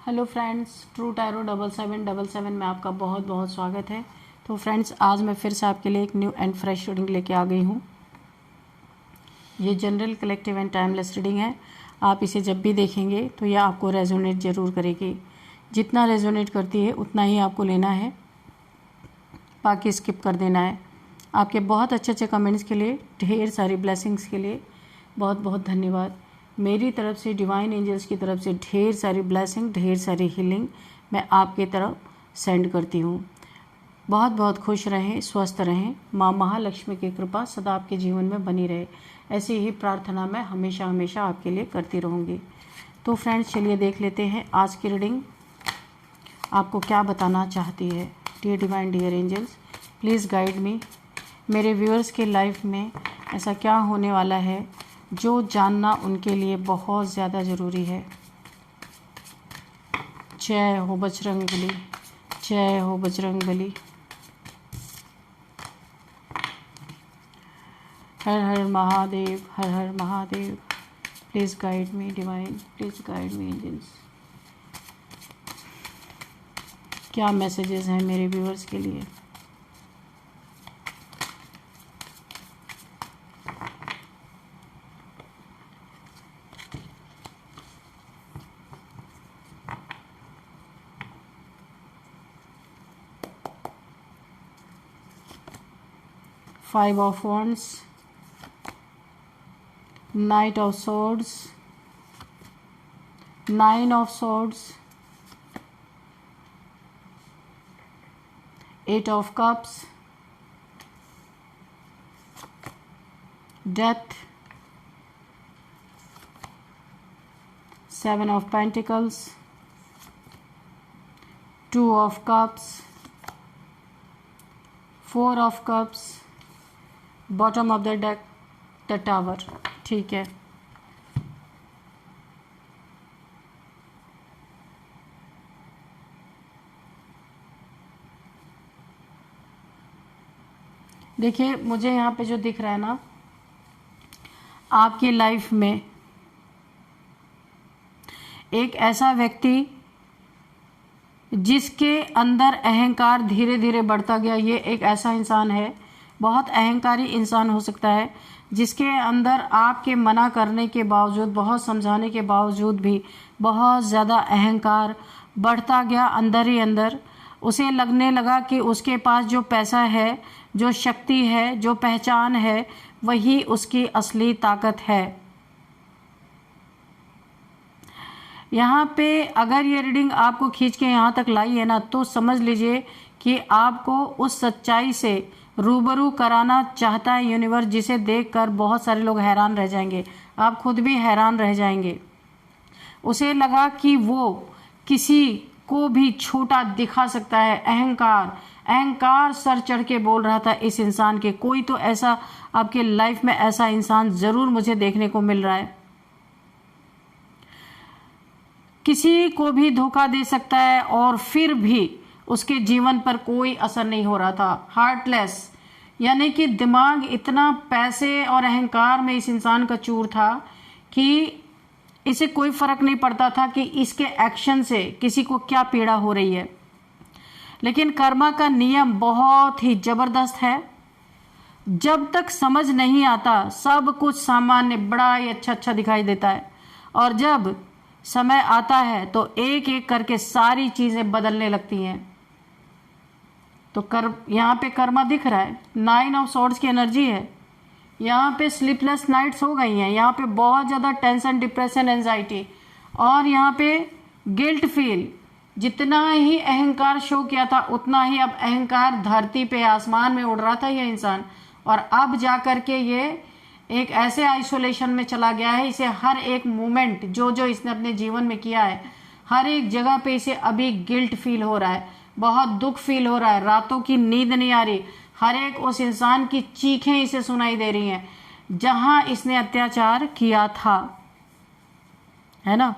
Hello friends, true tarot 7777 में आपका बहुत बहुत स्वागत है। तो फ्रेंड्स, आज मैं फिर से आपके लिए एक न्यू एंड फ्रेश रीडिंग लेके आ गई हूँ। ये general, collective and timeless reading है। आप इसे जब भी देखेंगे तो यह आपको रेजोनेट ज़रूर करेगी। जितना रेजोनेट करती है उतना ही आपको लेना है, बाकी स्किप कर देना है। आपके बहुत अच्छे अच्छे कमेंट्स के लिए, ढेर सारी ब्लेसिंग्स के लिए बहुत बहुत धन्यवाद। मेरी तरफ से, डिवाइन एंजल्स की तरफ से ढेर सारी ब्लेसिंग, ढेर सारी हीलिंग मैं आपके तरफ सेंड करती हूँ। बहुत बहुत खुश रहें, स्वस्थ रहें। माँ महालक्ष्मी की कृपा सदा आपके जीवन में बनी रहे, ऐसी ही प्रार्थना मैं हमेशा हमेशा आपके लिए करती रहूँगी। तो फ्रेंड्स, चलिए देख लेते हैं आज की रीडिंग आपको क्या बताना चाहती है। Dear divine, dear angels, please guide me. मेरे व्यूअर्स के लाइफ में ऐसा क्या होने वाला है जो जानना उनके लिए बहुत ज़्यादा ज़रूरी है। जय हो बजरंगबली, जय हो बजरंगबली। हर हर महादेव, हर हर Mahadev. Please guide me divine, please guide me angels. क्या मैसेजेस हैं मेरे व्यूअर्स के लिए। Five of Wands, Knight of Swords, Nine of Swords, Eight of Cups, Death, Seven of Pentacles, Two of Cups, Four of Cups, bottom of the deck the tower. ठीक है, देखिए मुझे यहाँ पे जो दिख रहा है ना, आपकी लाइफ में एक ऐसा व्यक्ति जिसके अंदर अहंकार धीरे धीरे बढ़ता गया। ये एक ऐसा इंसान है, बहुत अहंकारी इंसान हो सकता है, जिसके अंदर आपके मना करने के बावजूद, बहुत समझाने के बावजूद भी बहुत ज़्यादा अहंकार बढ़ता गया अंदर ही अंदर। उसे लगने लगा कि उसके पास जो पैसा है, जो शक्ति है, जो पहचान है, वही उसकी असली ताकत है। यहाँ पे अगर ये रीडिंग आपको खींच के यहाँ तक लाई है ना, तो समझ लीजिए कि आपको उस सच्चाई से रूबरू कराना चाहता है यूनिवर्स, जिसे देखकर बहुत सारे लोग हैरान रह जाएंगे। आप खुद भी हैरान रह जाएंगे। उसे लगा कि वो किसी को भी छोटा दिखा सकता है। अहंकार सर चढ़ के बोल रहा था इस इंसान के। कोई तो ऐसा आपके लाइफ में ऐसा इंसान ज़रूर मुझे देखने को मिल रहा है। किसी को भी धोखा दे सकता है और फिर भी उसके जीवन पर कोई असर नहीं हो रहा था। हार्टलेस, यानी कि दिमाग इतना पैसे और अहंकार में इस इंसान का चूर था कि इसे कोई फर्क नहीं पड़ता था कि इसके एक्शन से किसी को क्या पीड़ा हो रही है। लेकिन कर्मा का नियम बहुत ही जबरदस्त है। जब तक समझ नहीं आता सब कुछ सामान्य, बड़ा ही अच्छा दिखाई देता है, और जब समय आता है तो एक एक करके सारी चीजें बदलने लगती हैं। तो यहाँ पे कर्मा दिख रहा है, 9 ऑफ सॉर्ड्स की एनर्जी है। यहाँ पे स्लीपलेस नाइट्स हो गई हैं, यहाँ पे बहुत ज़्यादा टेंशन, डिप्रेशन, एंजाइटी, और यहाँ पे गिल्ट फील। जितना ही अहंकार शो किया था उतना ही अब अहंकार धरती पे, आसमान में उड़ रहा था ये इंसान, और अब जा कर के ये एक ऐसे आइसोलेशन में चला गया है। इसे हर एक मोमेंट जो इसने अपने जीवन में किया है, हर एक जगह पे इसे अभी गिल्ट फील हो रहा है, बहुत दुख फील हो रहा है, रातों की नींद नहीं आ रही। हर एक उस इंसान की चीखें इसे सुनाई दे रही हैं जहां इसने अत्याचार किया था, है ना।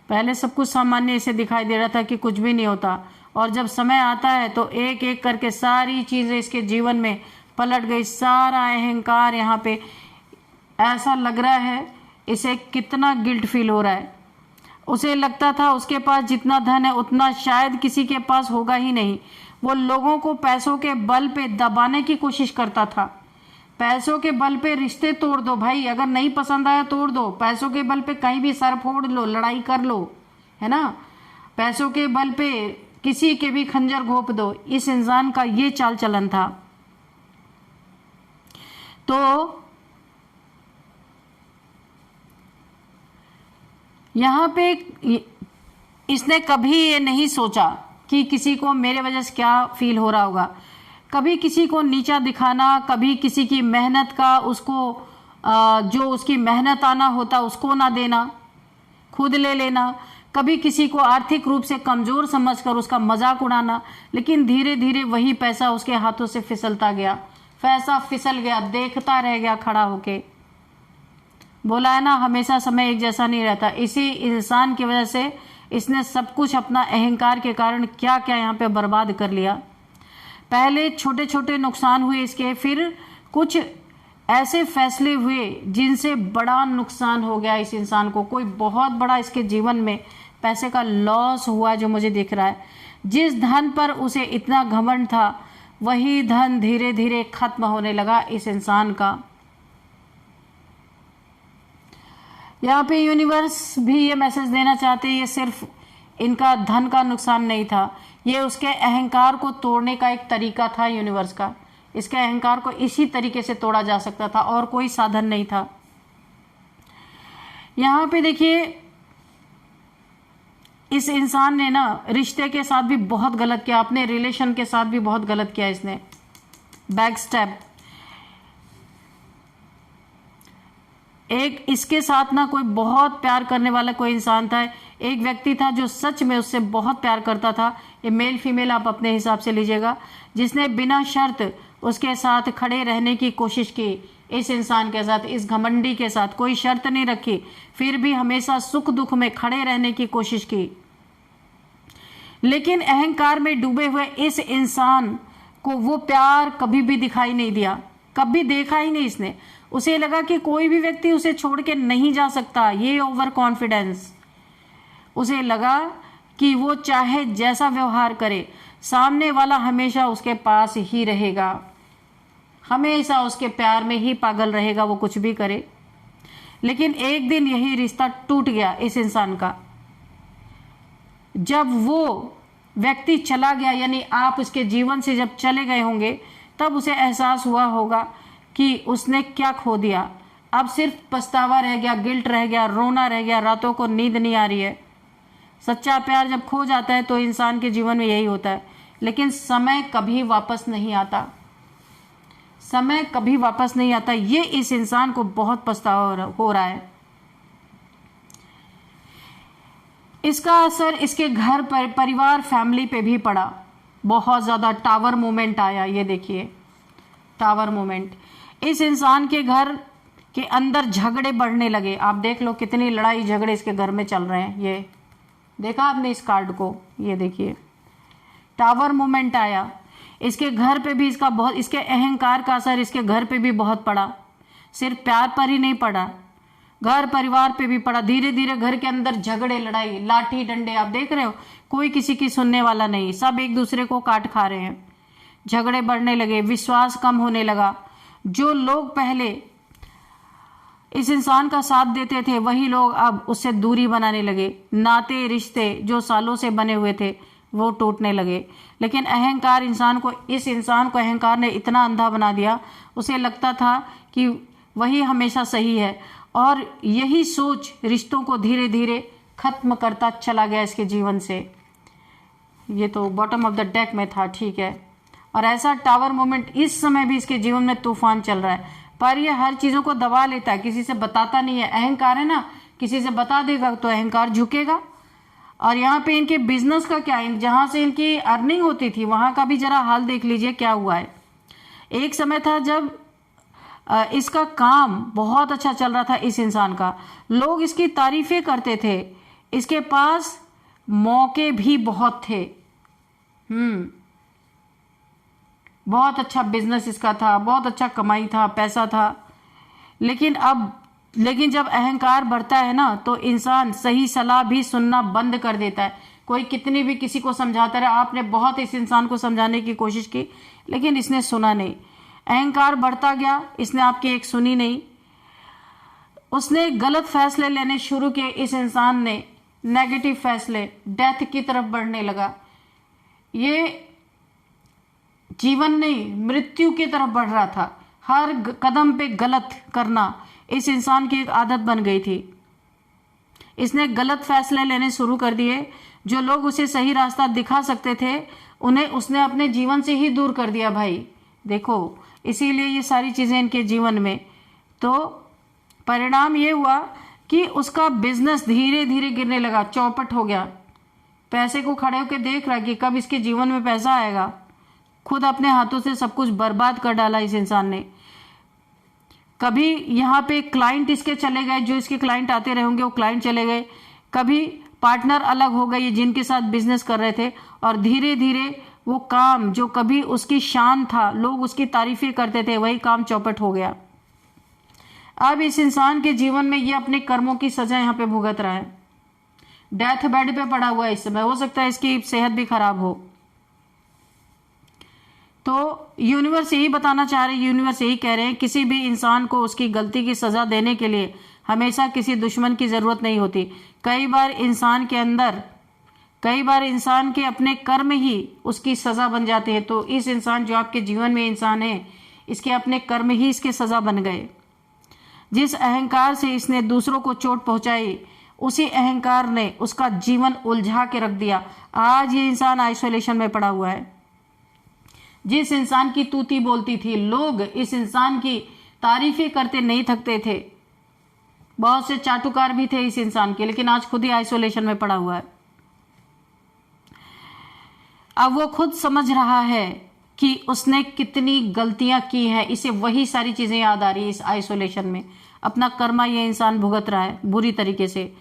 पहले सब कुछ सामान्य इसे दिखाई दे रहा था कि कुछ भी नहीं होता, और जब समय आता है तो एक एक करके सारी चीजें इसके जीवन में पलट गई। सारा अहंकार यहाँ पे ऐसा लग रहा है इसे कितना गिल्ट फील हो रहा है। उसे लगता था उसके पास जितना धन है उतना शायद किसी के पास होगा ही नहीं। वो लोगों को पैसों के बल पे दबाने की कोशिश करता था। पैसों के बल पे रिश्ते तोड़ दो भाई, अगर नहीं पसंद आया तोड़ दो। पैसों के बल पे कहीं भी सर फोड़ लो, लड़ाई कर लो, है ना। पैसों के बल पे किसी के भी खंजर घोंप दो। इस इंसान का ये चाल चलन था। तो यहाँ पे इसने कभी ये नहीं सोचा कि किसी को मेरे वजह से क्या फील हो रहा होगा। कभी किसी को नीचा दिखाना, कभी किसी की मेहनत का उसको जो उसकी मेहनत आना होता उसको ना देना, खुद ले लेना। कभी किसी को आर्थिक रूप से कमजोर समझकर उसका मजाक उड़ाना। लेकिन धीरे धीरे वही पैसा उसके हाथों से फिसलता गया। पैसा फिसल गया, देखता रह गया खड़ा होके। बोला है ना, हमेशा समय एक जैसा नहीं रहता। इसी इंसान की वजह से इसने सब कुछ अपना अहंकार के कारण क्या क्या यहाँ पे बर्बाद कर लिया। पहले छोटे छोटे नुकसान हुए इसके, फिर कुछ ऐसे फैसले हुए जिनसे बड़ा नुकसान हो गया इस इंसान को। कोई बहुत बड़ा इसके जीवन में पैसे का लॉस हुआ जो मुझे दिख रहा है। जिस धन पर उसे इतना घमंड था वही धन धीरे धीरे खत्म होने लगा इस इंसान का। यहाँ पे यूनिवर्स भी ये मैसेज देना चाहते हैं, ये सिर्फ इनका धन का नुकसान नहीं था, ये उसके अहंकार को तोड़ने का एक तरीका था यूनिवर्स का। इसके अहंकार को इसी तरीके से तोड़ा जा सकता था और कोई साधन नहीं था। यहाँ पे देखिए, इस इंसान ने ना रिश्ते के साथ भी बहुत गलत किया, अपने रिलेशन के साथ भी बहुत गलत किया इसने। Back step. एक इसके साथ ना कोई बहुत प्यार करने वाला कोई इंसान था, एक व्यक्ति था जो सच में उससे बहुत प्यार करता था। ये मेल फीमेल आप अपने हिसाब से लीजिएगा, जिसने बिना शर्त उसके साथ खड़े रहने की कोशिश की। इस इंसान के साथ, इस घमंडी के साथ कोई शर्त नहीं रखी, फिर भी हमेशा सुख दुख में खड़े रहने की कोशिश की। लेकिन अहंकार में डूबे हुए इस इंसान को वो प्यार कभी भी दिखाई नहीं दिया, कभी देखा ही नहीं इसने। उसे लगा कि कोई भी व्यक्ति उसे छोड़ के नहीं जा सकता, ये ओवर कॉन्फिडेंस। उसे लगा कि वो चाहे जैसा व्यवहार करे, सामने वाला हमेशा उसके पास ही रहेगा, हमेशा उसके प्यार में ही पागल रहेगा, वो कुछ भी करे। लेकिन एक दिन यही रिश्ता टूट गया इस इंसान का। जब वो व्यक्ति चला गया, यानी आप उसके जीवन से जब चले गए होंगे, तब उसे एहसास हुआ होगा कि उसने क्या खो दिया। अब सिर्फ पछतावा रह गया, गिल्ट रह गया, रोना रह गया, रातों को नींद नहीं आ रही है। सच्चा प्यार जब खो जाता है तो इंसान के जीवन में यही होता है। लेकिन समय कभी वापस नहीं आता, समय कभी वापस नहीं आता। ये इस इंसान को बहुत पछतावा हो रहा है। इसका असर इसके घर पर, परिवार, फैमिली पे भी पड़ा। बहुत ज़्यादा टावर मोमेंट आया। ये देखिए टावर मोमेंट। इस इंसान के घर के अंदर झगड़े बढ़ने लगे। आप देख लो कितनी लड़ाई झगड़े इसके घर में चल रहे हैं। ये देखा आपने इस कार्ड को, ये देखिए टावर मोमेंट आया। इसके घर पे भी इसका बहुत, इसके अहंकार का असर इसके घर पे भी बहुत पड़ा। सिर्फ प्यार पर ही नहीं पड़ा, घर परिवार पे भी पड़ा। धीरे धीरे घर के अंदर झगड़े, लड़ाई, लाठी डंडे, आप देख रहे हो कोई किसी की सुनने वाला नहीं, सब एक दूसरे को काट खा रहे हैं। झगड़े बढ़ने लगे, विश्वास कम होने लगा। जो लोग पहले इस इंसान का साथ देते थे वही लोग अब उससे दूरी बनाने लगे। नाते रिश्ते जो सालों से बने हुए थे वो टूटने लगे। लेकिन अहंकार इस इंसान को अहंकार ने इतना अंधा बना दिया, उसे लगता था कि वही हमेशा सही है, और यही सोच रिश्तों को धीरे धीरे खत्म करता चला गया इसके जीवन से। ये तो बॉटम ऑफ द डेक में था, ठीक है। और ऐसा टावर मोमेंट इस समय भी इसके जीवन में तूफान चल रहा है, पर ये हर चीज़ों को दबा लेता है, किसी से बताता नहीं है। अहंकार है ना, किसी से बता देगा तो अहंकार झुकेगा। और यहाँ पे इनके बिजनेस का क्या, जहाँ से इनकी अर्निंग होती थी वहाँ का भी जरा हाल देख लीजिए क्या हुआ है। एक समय था जब इसका काम बहुत अच्छा चल रहा था इस इंसान का, लोग इसकी तारीफें करते थे, इसके पास मौके भी बहुत थे। बहुत अच्छा बिजनेस इसका था, बहुत अच्छा कमाई था, पैसा था। लेकिन जब अहंकार बढ़ता है ना, तो इंसान सही सलाह भी सुनना बंद कर देता है। कोई कितनी भी किसी को समझाता रहे, आपने बहुत इस इंसान को समझाने की कोशिश की, लेकिन इसने सुना नहीं। अहंकार बढ़ता गया, इसने आपकी एक सुनी नहीं। उसने गलत फैसले लेने शुरू किए। इस इंसान ने नेगेटिव फैसले, डेथ की तरफ बढ़ने लगा। ये जीवन नहीं, मृत्यु की तरफ बढ़ रहा था। हर कदम पे गलत करना इस इंसान की एक आदत बन गई थी। इसने गलत फैसले लेने शुरू कर दिए। जो लोग उसे सही रास्ता दिखा सकते थे, उन्हें उसने अपने जीवन से ही दूर कर दिया भाई। देखो, इसीलिए ये सारी चीजें इनके जीवन में। तो परिणाम ये हुआ कि उसका बिजनेस धीरे धीरे गिरने लगा, चौपट हो गया। पैसे को खड़े होकर देख रहा कि कब इसके जीवन में पैसा आएगा। खुद अपने हाथों से सब कुछ बर्बाद कर डाला इस इंसान ने। कभी यहाँ पे क्लाइंट इसके चले गए, जो इसके क्लाइंट आते रहे होंगे वो क्लाइंट चले गए। कभी पार्टनर अलग हो गए जिनके साथ बिजनेस कर रहे थे, और धीरे धीरे वो काम जो कभी उसकी शान था, लोग उसकी तारीफें करते थे, वही काम चौपट हो गया। अब इस इंसान के जीवन में ये अपने कर्मों की सजा यहाँ पे भुगत रहा है। डेथ बेड पे पड़ा हुआ है इस समय, हो सकता है इसकी सेहत भी खराब हो। तो यूनिवर्स यही बताना चाह रहे हैं, यूनिवर्स यही कह रहे हैं, किसी भी इंसान को उसकी गलती की सजा देने के लिए हमेशा किसी दुश्मन की जरूरत नहीं होती। कई बार इंसान के अपने कर्म ही उसकी सजा बन जाते हैं। तो इस इंसान, जो आपके जीवन में इंसान है, इसके अपने कर्म ही इसके सजा बन गए। जिस अहंकार से इसने दूसरों को चोट पहुंचाई, उसी अहंकार ने उसका जीवन उलझा के रख दिया। आज ये इंसान आइसोलेशन में पड़ा हुआ है। जिस इंसान की तूती बोलती थी, लोग इस इंसान की तारीफें करते नहीं थकते थे। बहुत से चाटुकार भी थे इस इंसान के, लेकिन आज खुद ही आइसोलेशन में पड़ा हुआ है। अब वो खुद समझ रहा है कि उसने कितनी गलतियां की हैं। इसे वही सारी चीजें याद आ रही है इस आइसोलेशन में। अपना कर्मा ये इंसान भुगत रहा है बुरी तरीके से।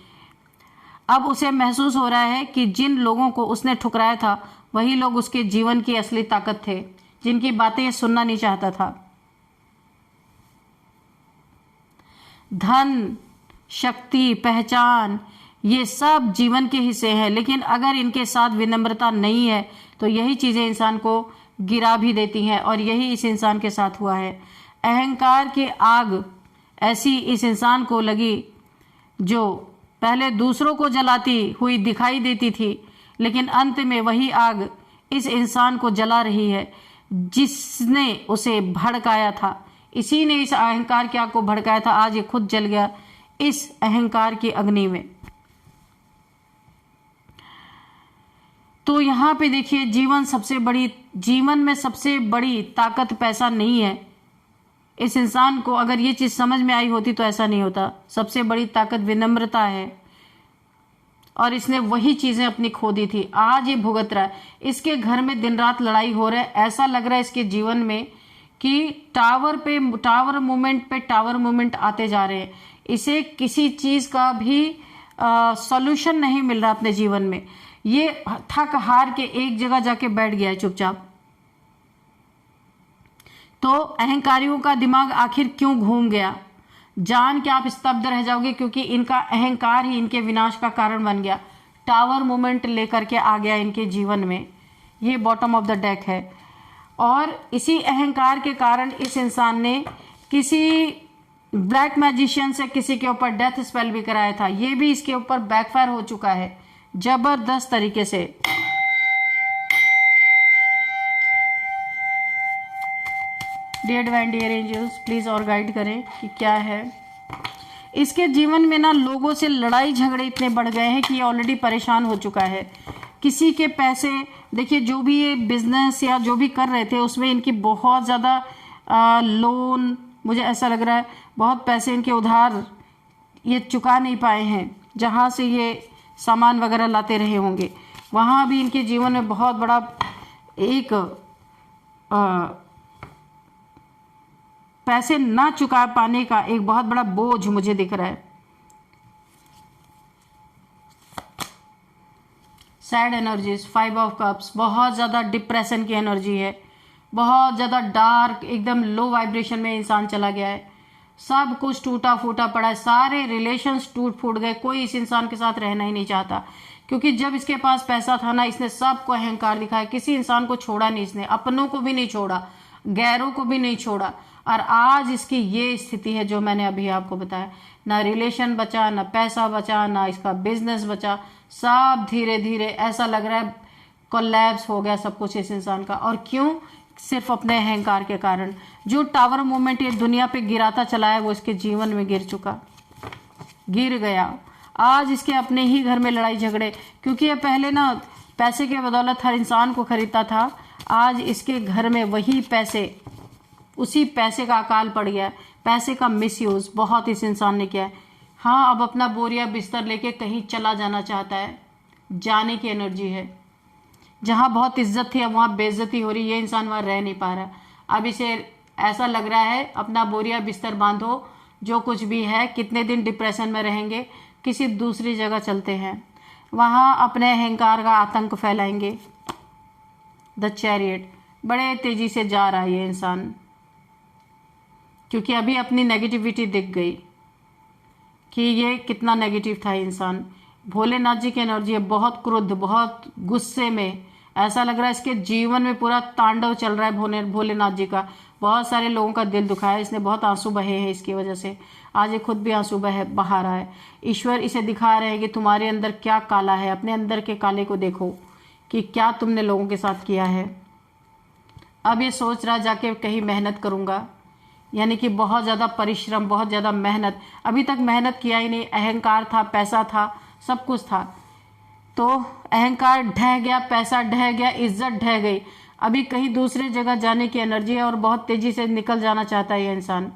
अब उसे महसूस हो रहा है कि जिन लोगों को उसने ठुकराया था, वही लोग उसके जीवन की असली ताकत थे, जिनकी बातें ये सुनना नहीं चाहता था। धन, शक्ति, पहचान, ये सब जीवन के हिस्से हैं, लेकिन अगर इनके साथ विनम्रता नहीं है तो यही चीजें इंसान को गिरा भी देती हैं, और यही इस इंसान के साथ हुआ है। अहंकार की आग ऐसी इस इंसान को लगी, जो पहले दूसरों को जलाती हुई दिखाई देती थी, लेकिन अंत में वही आग इस इंसान को जला रही है, जिसने उसे भड़काया था। इसी ने इस अहंकार की आग को भड़काया था। आज ये खुद जल गया इस अहंकार की अग्नि में। तो यहाँ पे देखिए, जीवन में सबसे बड़ी ताकत पैसा नहीं है। इस इंसान को अगर ये चीज समझ में आई होती तो ऐसा नहीं होता। सबसे बड़ी ताकत विनम्रता है, और इसने वही चीजें अपनी खो दी थी। आज ये भुगत रहा है। इसके घर में दिन रात लड़ाई हो रहा है। ऐसा लग रहा है इसके जीवन में कि टावर मूवमेंट आते जा रहे हैं। इसे किसी चीज का भी सॉल्यूशन नहीं मिल रहा अपने जीवन में। ये थक हार के एक जगह जाके बैठ गया है चुपचाप। तो अहंकारियों का दिमाग आखिर क्यों घूम गया, जान के आप स्तब्ध रह जाओगे, क्योंकि इनका अहंकार ही इनके विनाश का कारण बन गया। टावर मूवमेंट लेकर के आ गया इनके जीवन में। ये बॉटम ऑफ द डेक है, और इसी अहंकार के कारण इस इंसान ने किसी ब्लैक मैजिशियन से किसी के ऊपर डेथ स्पेल भी कराया था। ये भी इसके ऊपर बैकफायर हो चुका है जबरदस्त तरीके से। Dear divine dear angels, please और गाइड करें कि क्या है इसके जीवन में। ना लोगों से लड़ाई झगड़े इतने बढ़ गए हैं कि ये ऑलरेडी परेशान हो चुका है। किसी के पैसे, देखिए, जो भी ये बिजनेस या जो भी कर रहे थे उसमें इनकी बहुत ज़्यादा लोन, मुझे ऐसा लग रहा है बहुत पैसे इनके उधार ये चुका नहीं पाए हैं। जहाँ से ये सामान वगैरह लाते रहे होंगे, वहाँ भी इनके जीवन में बहुत बड़ा एक पैसे ना चुका पाने का एक बहुत बड़ा बोझ मुझे दिख रहा है। सैड एनर्जीज, 5 ऑफ कप्स, बहुत ज़्यादा डिप्रेशन की एनर्जी है, बहुत ज़्यादा डार्क, एकदम लो वाइब्रेशन में इंसान चला गया है। सब कुछ टूटा फूटा पड़ा है, सारे रिलेशंस टूट फूट गए, कोई इस इंसान के साथ रहना ही नहीं चाहता। क्योंकि जब इसके पास पैसा था ना, इसने सबको अहंकार दिखाया, किसी इंसान को छोड़ा नहीं इसने, अपनों को भी नहीं छोड़ा, गैरों को भी नहीं छोड़ा। और आज इसकी ये स्थिति है जो मैंने अभी आपको बताया, ना रिलेशन बचा, ना पैसा बचा, ना इसका बिजनेस बचा, सब धीरे धीरे ऐसा लग रहा है कोलैप्स हो गया सब कुछ इस इंसान का। और क्यों? सिर्फ अपने अहंकार के कारण। जो टावर मूवमेंट ये दुनिया पे गिराता चला है वो इसके जीवन में गिर चुका, गिर गया। आज इसके अपने ही घर में लड़ाई झगड़े, क्योंकि ये पहले ना पैसे के बदौलत हर इंसान को खरीदता था, आज इसके घर में वही पैसे, उसी पैसे का अकाल पड़ गया। पैसे का मिसयूज बहुत इस इंसान ने किया है। हाँ, अब अपना बोरिया बिस्तर लेके कहीं चला जाना चाहता है, जाने की एनर्जी है। जहाँ बहुत इज्जत थी अब वहाँ बेइज्जती हो रही, ये इंसान वहाँ रह नहीं पा रहा। अब इसे ऐसा लग रहा है अपना बोरिया बिस्तर बांधो, जो कुछ भी है, कितने दिन डिप्रेशन में रहेंगे, किसी दूसरी जगह चलते हैं, वहाँ अपने अहंकार का आतंक फैलाएंगे। द चैरियट, बड़े तेजी से जा रहा है ये इंसान, क्योंकि अभी अपनी नेगेटिविटी दिख गई कि ये कितना नेगेटिव था इंसान। भोलेनाथ जी की एनर्जी है, बहुत क्रुद्ध, बहुत गुस्से में, ऐसा लग रहा है इसके जीवन में पूरा तांडव चल रहा है भोलेनाथ जी का। बहुत सारे लोगों का दिल दुखाया, इसने बहुत आंसू बहे हैं इसकी वजह से, आज ये खुद भी आंसू बहा रहा है। ईश्वर इसे दिखा रहे हैं कि तुम्हारे अंदर क्या काला है, अपने अंदर के काले को देखो कि क्या तुमने लोगों के साथ किया है। अब ये सोच रहा जाके कहीं मेहनत करूँगा, यानी कि बहुत ज़्यादा परिश्रम, बहुत ज़्यादा मेहनत। अभी तक मेहनत किया ही नहीं, अहंकार था, पैसा था, सब कुछ था, तो अहंकार ढह गया, पैसा ढह गया, इज्जत ढह गई। अभी कहीं दूसरे जगह जाने की एनर्जी है और बहुत तेजी से निकल जाना चाहता है ये इंसान।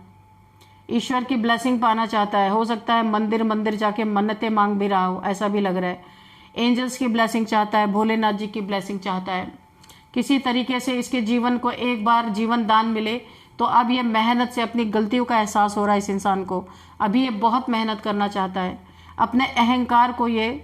ईश्वर की ब्लेसिंग पाना चाहता है, हो सकता है मंदिर मंदिर जाके मन्नतें मांग भी रहा हो, ऐसा भी लग रहा है। एंजल्स की ब्लेसिंग चाहता है, भोलेनाथ जी की ब्लेसिंग चाहता है, किसी तरीके से इसके जीवन को एक बार जीवन दान मिले। तो अब ये मेहनत से अपनी गलतियों का एहसास हो रहा है इस इंसान को, अभी ये बहुत मेहनत करना चाहता है, अपने अहंकार को ये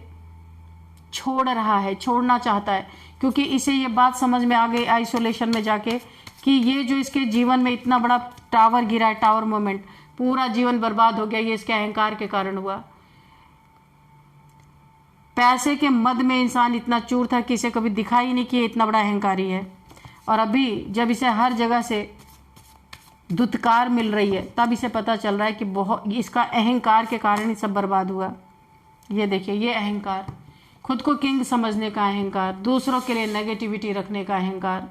छोड़ रहा है, छोड़ना चाहता है, क्योंकि इसे ये बात समझ में आ गई आइसोलेशन में जाके कि ये जो इसके जीवन में इतना बड़ा टावर गिरा है, टावर मोमेंट, पूरा जीवन बर्बाद हो गया, ये इसके अहंकार के कारण हुआ। पैसे के मद में इंसान इतना चूर था कि इसे कभी दिखा ही नहीं कि ये इतना बड़ा अहंकारी है। और अभी जब इसे हर जगह से धुतकार मिल रही है, तब इसे पता चल रहा है कि बहुत इसका अहंकार के कारण ही सब बर्बाद हुआ। ये देखिए, ये अहंकार, खुद को किंग समझने का अहंकार, दूसरों के लिए नेगेटिविटी रखने का अहंकार,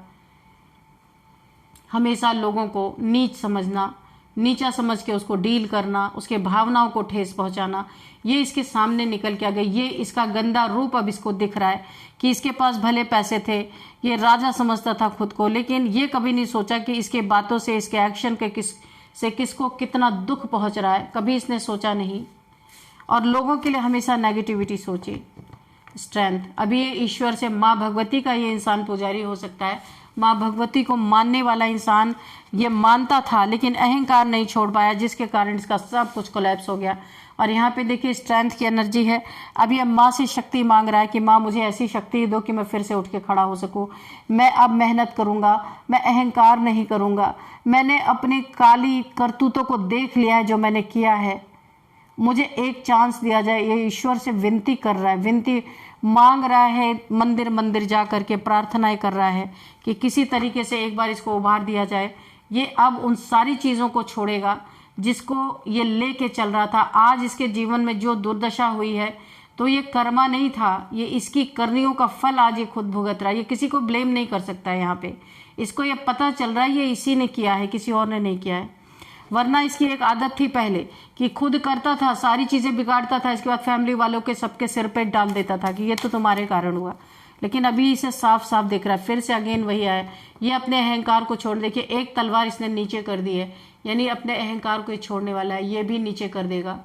हमेशा लोगों को नीच समझना, नीचा समझ के उसको डील करना, उसके भावनाओं को ठेस पहुंचाना, ये इसके सामने निकल के आ गया। ये इसका गंदा रूप अब इसको दिख रहा है कि इसके पास भले पैसे थे, ये राजा समझता था खुद को, लेकिन ये कभी नहीं सोचा कि इसके बातों से, इसके एक्शन के किसको कितना दुख पहुंच रहा है, कभी इसने सोचा नहीं। और लोगों के लिए हमेशा नेगेटिविटी सोचे। स्ट्रेंथ, अभी ये ईश्वर से, माँ भगवती का ये इंसान पुजारी हो सकता है, माँ भगवती को मानने वाला इंसान ये मानता था, लेकिन अहंकार नहीं छोड़ पाया, जिसके कारण इसका सब कुछ कोलैप्स हो गया। और यहाँ पे देखिए स्ट्रेंथ की एनर्जी है। अब ये माँ से शक्ति मांग रहा है कि माँ मुझे ऐसी शक्ति दो कि मैं फिर से उठ के खड़ा हो सकूँ, मैं अब मेहनत करूँगा, मैं अहंकार नहीं करूँगा, मैंने अपनी काली करतूतों को देख लिया है जो मैंने किया है, मुझे एक चांस दिया जाए। ये ईश्वर से विनती कर रहा है, विनती मांग रहा है, मंदिर मंदिर जा करके प्रार्थनाएं कर रहा है कि किसी तरीके से एक बार इसको उभार दिया जाए। ये अब उन सारी चीज़ों को छोड़ेगा जिसको ये लेके चल रहा था। आज इसके जीवन में जो दुर्दशा हुई है, तो ये कर्मा नहीं था, ये इसकी करनियों का फल आज ये खुद भुगत रहा है। ये किसी को ब्लेम नहीं कर सकता है। यहाँ पे इसको ये पता चल रहा है ये इसी ने किया है, किसी और ने नहीं किया है। वरना इसकी एक आदत थी पहले कि खुद करता था, सारी चीज़ें बिगाड़ता था, इसके बाद फैमिली वालों के सबके सिर पे डाल देता था कि ये तो तुम्हारे कारण हुआ। लेकिन अभी इसे साफ साफ दिख रहा है, फिर से अगेन वही आया, ये अपने अहंकार को छोड़। देखिए एक तलवार इसने नीचे कर दी है, यानी अपने अहंकार को ही छोड़ने वाला है, ये भी नीचे कर देगा।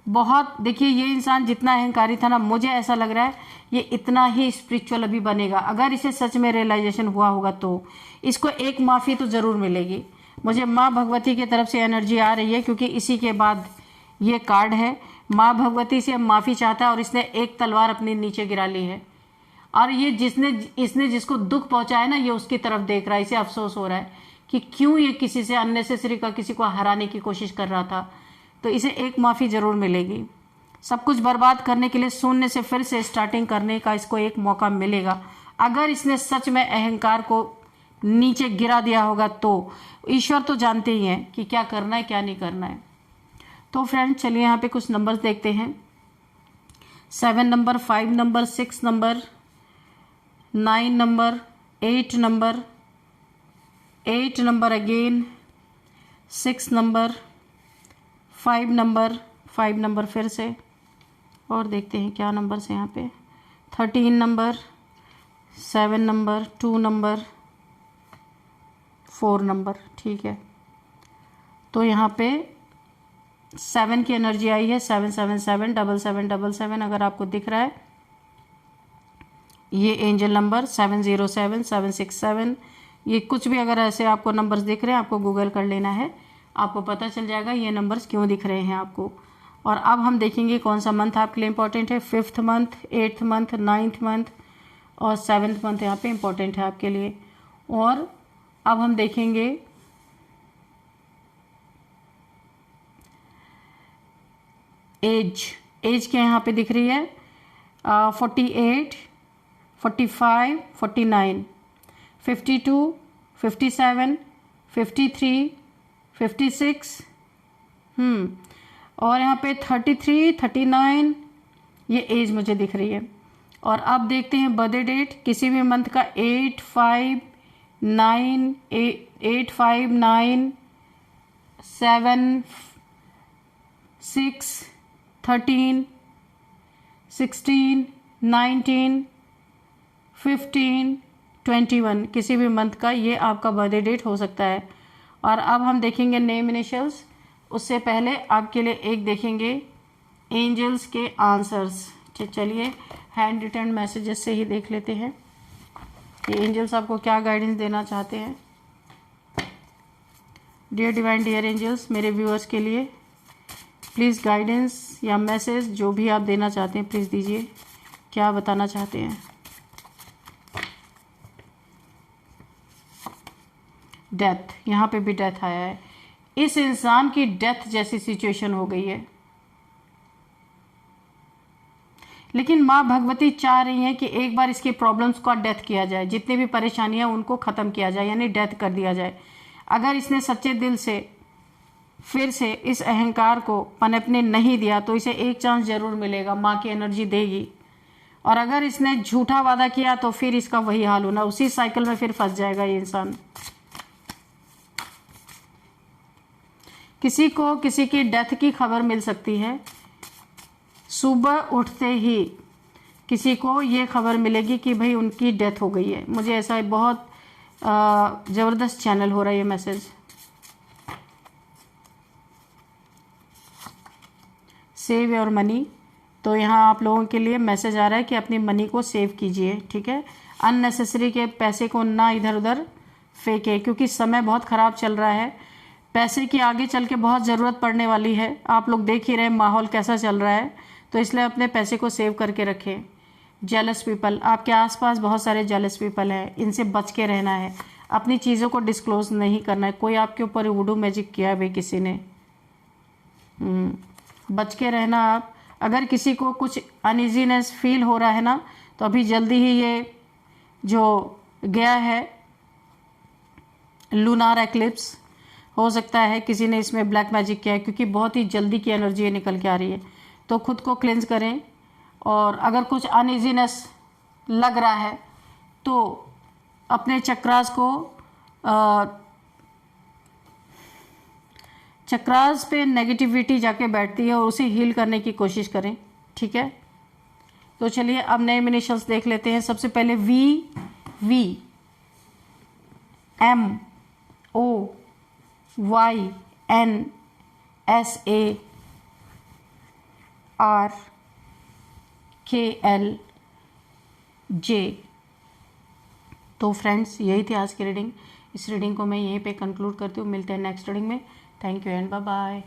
बहुत देखिए, ये इंसान जितना अहंकारी था ना, मुझे ऐसा लग रहा है ये इतना ही स्पिरिचुअल अभी बनेगा। अगर इसे सच में रियलाइजेशन हुआ होगा तो इसको एक माफ़ी तो ज़रूर मिलेगी। मुझे माँ भगवती की तरफ से एनर्जी आ रही है, क्योंकि इसी के बाद ये कार्ड है, माँ भगवती से माफ़ी चाहता है और इसने एक तलवार अपनी नीचे गिरा ली है। और ये इसने जिसको दुख पहुंचाया ना, ये उसकी तरफ देख रहा है, इसे अफसोस हो रहा है कि क्यों ये किसी से अननेसेसरी का किसी को हराने की कोशिश कर रहा था, तो इसे एक माफ़ी ज़रूर मिलेगी। सब कुछ बर्बाद करने के लिए शून्य से फिर से स्टार्टिंग करने का इसको एक मौका मिलेगा। अगर इसने सच में अहंकार को नीचे गिरा दिया होगा तो ईश्वर तो जानते ही हैं कि क्या करना है क्या नहीं करना है। तो फ्रेंड चलिए यहाँ पे कुछ नंबर्स देखते हैं। 7 number, 5 number, 6 number, 9 number, 8 number, 8 number again, 6 number, 5 number, 5 number फिर से, और देखते हैं क्या नंबर्स हैं यहाँ पे। 13 नंबर, 7 नंबर, 2 नंबर, 4 नंबर। ठीक है, तो यहाँ पे 7 की एनर्जी आई है, 777 7777। अगर आपको दिख रहा है ये एंजल नंबर 707 767, ये कुछ भी अगर ऐसे आपको नंबर्स दिख रहे हैं आपको गूगल कर लेना है, आपको पता चल जाएगा ये नंबर्स क्यों दिख रहे हैं आपको। और अब हम देखेंगे कौन सा मंथ आपके लिए इंपॉर्टेंट है। 5th month, 8th month, 9th month और 7th मंथ यहाँ पे इंपॉर्टेंट है आपके लिए। और अब हम देखेंगे एज क्या यहाँ पे दिख रही है, 48, 45, 49, 52, 57, 53, 56, और यहाँ पे 33, 39 ये एज मुझे दिख रही है। और अब देखते हैं बर्थडे डेट, किसी भी मंथ का 8, 5, 9, 8, 5, 9, 7, 6, 13, 16, 19, 15, 21 किसी भी मंथ का ये आपका बर्थडे डेट हो सकता है। और अब हम देखेंगे नेम इनिशियल्स, उससे पहले आपके लिए एक देखेंगे एंजल्स के आंसर्स। चलिए हैंड रिटन मैसेजेस से ही देख लेते हैं कि एंजल्स आपको क्या गाइडेंस देना चाहते हैं। डियर डिवाइन, डियर एंजल्स, मेरे व्यूअर्स के लिए प्लीज़ गाइडेंस या मैसेज जो भी आप देना चाहते हैं प्लीज़ दीजिए, क्या बताना चाहते हैं। डेथ, यहाँ पे भी डेथ आया है, इस इंसान की डेथ जैसी सिचुएशन हो गई है, लेकिन माँ भगवती चाह रही हैं कि एक बार इसके प्रॉब्लम्स का डेथ किया जाए, जितनी भी परेशानियां उनको ख़त्म किया जाए, यानी डेथ कर दिया जाए। अगर इसने सच्चे दिल से फिर से इस अहंकार को पनपने नहीं दिया तो इसे एक चांस जरूर मिलेगा, माँ की एनर्जी देगी। और अगर इसने झूठा वादा किया तो फिर इसका वही हाल होना, उसी साइकिल में फिर फंस जाएगा ये इंसान। किसी को किसी की डेथ की खबर मिल सकती है, सुबह उठते ही किसी को ये खबर मिलेगी कि भाई उनकी डेथ हो गई है। मुझे ऐसा बहुत ज़बरदस्त चैनल हो रहा है ये मैसेज। सेव योर मनी, तो यहाँ आप लोगों के लिए मैसेज आ रहा है कि अपनी मनी को सेव कीजिए, ठीक है। अननेसेसरी के पैसे को ना इधर उधर फेंके, क्योंकि समय बहुत ख़राब चल रहा है। पैसे की आगे चल के बहुत ज़रूरत पड़ने वाली है। आप लोग देख ही रहे माहौल कैसा चल रहा है, तो इसलिए अपने पैसे को सेव करके रखें। जेलस पीपल, आपके आसपास बहुत सारे जेलस पीपल हैं, इनसे बच के रहना है। अपनी चीज़ों को डिस्क्लोज नहीं करना है। कोई आपके ऊपर वुडू मैजिक किया है भाई किसी ने, बच के रहना आप। अगर किसी को कुछ अनइजीनेस फील हो रहा है ना, तो अभी जल्दी ही ये जो गया है लूनार एक्लिप्स, हो सकता है किसी ने इसमें ब्लैक मैजिक किया है, क्योंकि बहुत ही जल्दी की एनर्जी निकल के आ रही है। तो खुद को क्लेंज करें, और अगर कुछ अनइजीनेस लग रहा है तो अपने चक्रास को चक्रास पे नेगेटिविटी जाके बैठती है और उसे हील करने की कोशिश करें, ठीक है। तो चलिए अब नए इनिशियल्स देख लेते हैं। सबसे पहले V M O Y N S A R K L J. तो फ्रेंड्स यही थी आज की रीडिंग। इस रीडिंग को मैं यहीं पे कंक्लूड करती हूँ। मिलते हैं नेक्स्ट रीडिंग में। Thank you and bye bye.